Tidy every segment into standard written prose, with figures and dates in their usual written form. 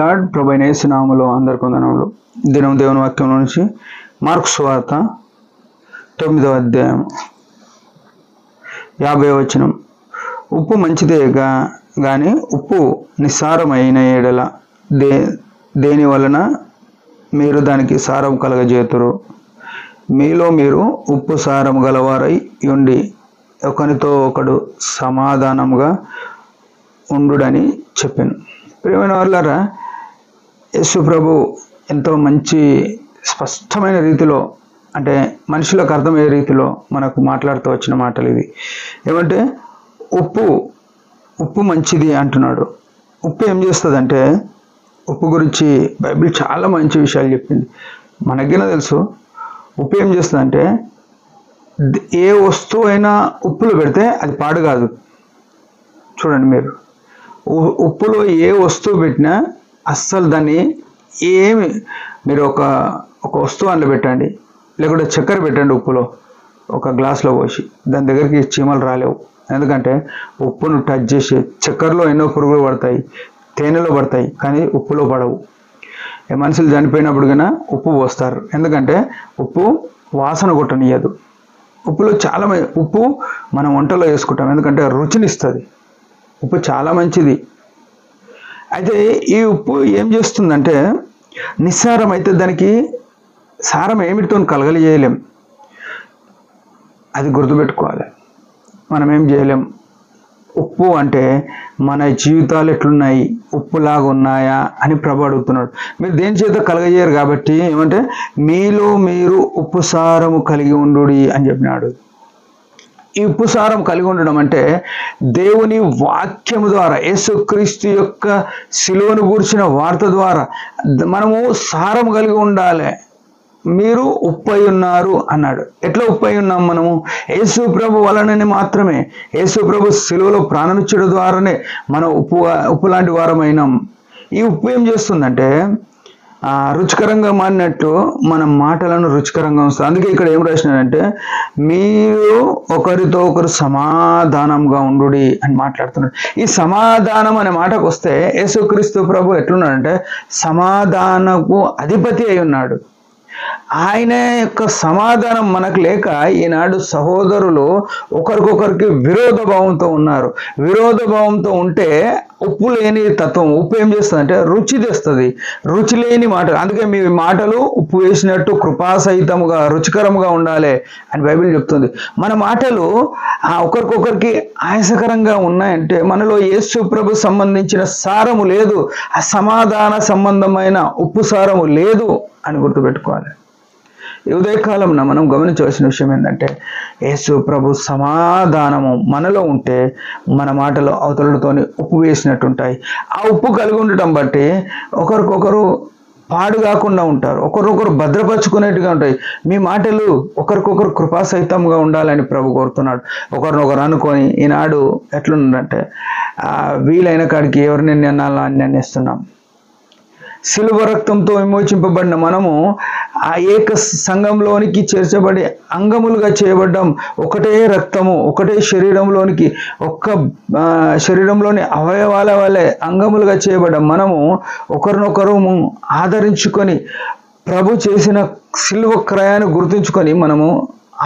Lord. ప్రభు అయిన యేసు నామములో అందరికీ వందనములు. దినం దేవుని వాక్యం నుంచి మార్కు సువార్త 9వ అధ్యాయం 50వ వచనం. ఉప్పు మంచిదే కానీ ఉప్పు నిస్సారమైన ఎడల దేని వలన మీరు దానికి సారం కలగజేతురు. మీలో మీరు ఉప్పు సారం గలవారై ఉండి ఒకరితో ఒకడు సమాధానంగా ఉండుడని చెప్పాను. ప్రియమైన వాళ్ళారా, యేసు ప్రభు ఎంతో మంచి స్పష్టమైన రీతిలో, అంటే మనుషులకు అర్థమయ్యే రీతిలో మనకు మాట్లాడుతూ వచ్చిన మాటలు ఇవి. ఏమంటే ఉప్పు మంచిది అంటున్నాడు. ఉప్పు ఏం చేస్తుందంటే, ఉప్పు గురించి బైబిల్ చాలా మంచి విషయాలు చెప్పింది. మనకైనా తెలుసు ఉప్పు ఏం చేస్తుందంటే, ఏ వస్తువు అయినా ఉప్పులో పెడితే అది పాడు కాదు. చూడండి, ఉప్పులో ఏ వస్తువు పెట్టినా అస్సలు దాన్ని మీరు ఒక వస్తువు అందులో పెట్టండి, లేకుంటే చక్కెర పెట్టండి ఉప్పులో, ఒక గ్లాసులో పోసి, దాని దగ్గరికి చీమలు రాలేవు. ఎందుకంటే ఉప్పును టచ్ చేసి, చక్కెరలో ఎన్నో పురుగులు పడతాయి, తేనెలో పడతాయి, కానీ ఉప్పులో పడవు. మనుషులు చనిపోయినప్పుడు కన్నా ఉప్పు పోస్తారు, ఎందుకంటే ఉప్పు వాసన కొట్టనియదు. ఉప్పులో చాలా ఉప్పు మనం వంటలో వేసుకుంటాం, ఎందుకంటే రుచినిస్తుంది. ఉప్పు చాలా మంచిది. అయితే ఈ ఉప్పు ఏం చేస్తుందంటే, నిస్సారం అయితే దానికి సారం ఏమిటితో కలగలియలేం. అది గుర్తుపెట్టుకోవాలి. మనం ఏం చేయలేం. ఉప్పు అంటే మన జీవితాలు ఎట్లున్నాయి, ఉప్పులాగా ఉన్నాయా అని ప్రభు అడుగుతున్నాడు. మీరు దేని చేత కలగజేయరు కాబట్టి ఏమంటే, మీలో మీరు ఉప్పు సారము కలిగి ఉండుడి అని చెప్పినాడు. ఈ ఉప్పు సారం కలిగి ఉండడం అంటే దేవుని వాక్యము ద్వారా, యేసుక్రీస్తు యొక్క శిలువను గూర్చిన వార్త ద్వారా మనము సారం కలిగి ఉండాలి. మీరు ఉప్పు అయి ఉన్నారు అన్నాడు. ఎట్లా ఉప్పు అయి ఉన్నాం మనము? యేసు ప్రభు వలననే మాత్రమే. యేసు ప్రభు శిలువలో ప్రాణమిచ్చడం ద్వారానే మనం ఉప్పు లాంటి వారమైనాం. ఈ ఉప్పు ఏం చేస్తుందంటే, రుచికరంగా మారినట్టు మన మాటలను రుచికరంగా ఉంచుతుంది. అందుకే ఇక్కడ ఏం రాసినాడంటే, మీరు ఒకరితో ఒకరు సమాధానంగా ఉండుడి అని మాట్లాడుతున్నాడు. ఈ సమాధానం అనే మాటకు వస్తే, యేసుక్రీస్తు ప్రభు ఎట్లున్నాడంటే సమాధానకు అధిపతి అయి ఉన్నాడు. ఆయన యొక్క సమాధానం మనకు లేక ఈనాడు సహోదరులు ఒకరికొకరికి విరోధ భావంతో ఉన్నారు. విరోధ భావంతో ఉంటే ఉప్పు లేని తత్వం, ఉప్పు ఏం చేస్తుంది అంటే రుచి తెస్తుంది. రుచి లేని మాటలు, అందుకే మీ మాటలు ఉప్పు వేసినట్టు కృపాసహితముగా రుచికరంగా ఉండాలి అని బైబిల్ చెప్తుంది. మన మాటలు ఒకరికొకరికి ఆయాసకరంగా ఉన్నాయంటే మనలో యేసు ప్రభు సంబంధించిన సారము లేదు, ఆ సమాధాన సంబంధమైన ఉప్పు సారము లేదు అని గుర్తుపెట్టుకోవాలి. ఈ ఉదయకాలంలో మనం గమనించవలసిన విషయం ఏంటంటే, యేసు ప్రభు సమాధానము మనలో ఉంటే మన మాటలు అవతలతోని ఉప్పు వేసినట్టుంటాయి. ఆ ఉప్పు కలిగి ఉండటం బట్టి ఒకరికొకరు పాడు కాకుండా ఉంటారు, ఒకరికొకరు భద్రపరుచుకునేట్టుగా ఉంటాయి. మీ మాటలు ఒకరికొకరు కృపాసహితంగా ఉండాలని ప్రభు కోరుతున్నాడు. ఒకరినొకరు అనుకొని ఈనాడు ఎట్లుందంటే, వీలైన కాడికి ఎవరిని అన్నాలా అని నిర్ణయిస్తున్నాం. శిలువ రక్తంతో విమోచింపబడిన మనము ఆ ఏక సంఘంలోనికి చేర్చబడి అంగములుగా చేయబడ్డాం. ఒకటే రక్తము, ఒకటే శరీరంలోనికి, ఒక్క శరీరంలోని అవయవాల వల్లే అంగములుగా చేయబడ్డాం. మనము ఒకరినొకరు ఆదరించుకొని ప్రభు చేసిన శిలువ క్రయాన్ని గుర్తుంచుకొని మనము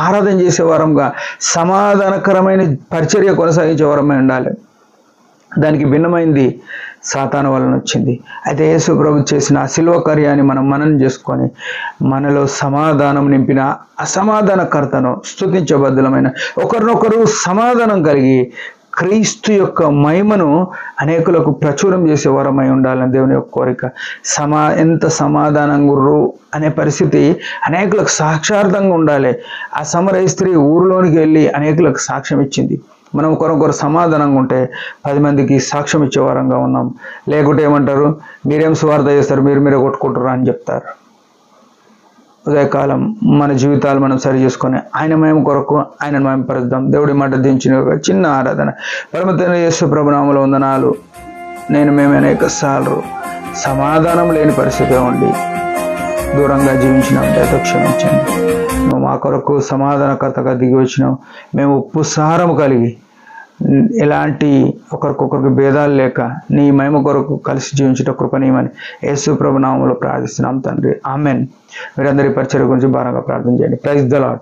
ఆరాధన చేసేవారంగా, సమాధానకరమైన పరిచర్య కొనసాగించే వారమై ఉండాలి. దానికి భిన్నమైంది సాతాను వలన వచ్చింది. అయితే యేసు ప్రభు చేసిన శిలువ కార్యాన్ని మనం మననం చేసుకొని మనలో సమాధానం నింపిన అసమాధానకర్తను స్తుతించబద్ధులమైన ఒకరినొకరు సమాధానం కలిగి క్రీస్తు యొక్క మహిమను అనేకులకు ప్రచురం చేసే వరమై ఉండాలని దేవుని యొక్క కోరిక. ఎంత సమాధానంగుర్రు అనే పరిస్థితి అనేకులకు సాక్షార్థంగా ఉండాలి. ఆ సమరయ స్త్రీ ఊరిలోనికి వెళ్ళి అనేకులకు సాక్ష్యం ఇచ్చింది. మనం ఒకరొకరు సమాధానంగా ఉంటే 10 మందికి సాక్ష్యం ఇచ్చే వారంగా ఉన్నాం. లేకుంటే ఏమంటారు, మీరేం సువార్త చేస్తారు, మీరే కొట్టుకుంటారు అని చెప్తారు. ఉదయకాలం మన జీవితాలు మనం సరి చేసుకొని ఆయన మహిమ కొరకు ఆయనను మహిమపరుద్దాం. దేవుడి మాట దించిన చిన్న ఆరాధన. పరమతండ్రి యేసు ప్రభు నామములో వందనాలు. మేము అనేక సార్లు సమాధానం లేని పరిస్థితి ఉండి దూరంగా జీవించినాం, దయతో క్షమించండి. నువ్వు మా కొరకు సమాధానకర్తగా దిగి వచ్చినావు. మేము ఉప్పు సారము కలిగి ఎలాంటి ఒకరికొకరికి భేదాలు లేక నీ మహిమ కొరకు కలిసి జీవించుట కృపనీయమని యేసు ప్రభు నామములో ప్రార్థిస్తున్నాం తండ్రి. ఆమెన్. మీరందరి పరిచర్య గురించి భారంగా ప్రార్థన చేయండి. Praise the lord.